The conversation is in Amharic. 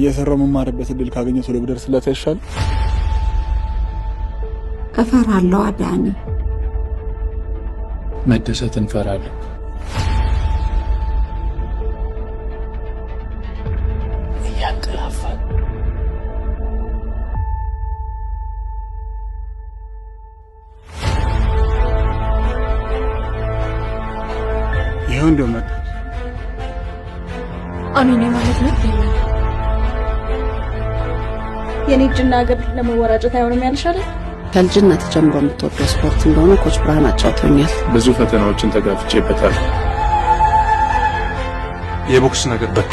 እየሰራው መማርበት እድል ካገኘው ቶሎ ብደርስላት አይሻል? እፈራለሁ አዳኒ። መደሰትን እፈራለሁ። እያንቀላፋል ይኸው እንደመጣ አሚኔ ማለት ነው። የኔ እጅና እግር ለመወራጨት አይሆንም ያልሻል። ከልጅነት ጀምሮ የምትወደው ስፖርት እንደሆነ ኮች ብርሃን አጫውቶኛል። ብዙ ፈተናዎችን ተጋፍጬበታል። የቦክስ ነገር በቃ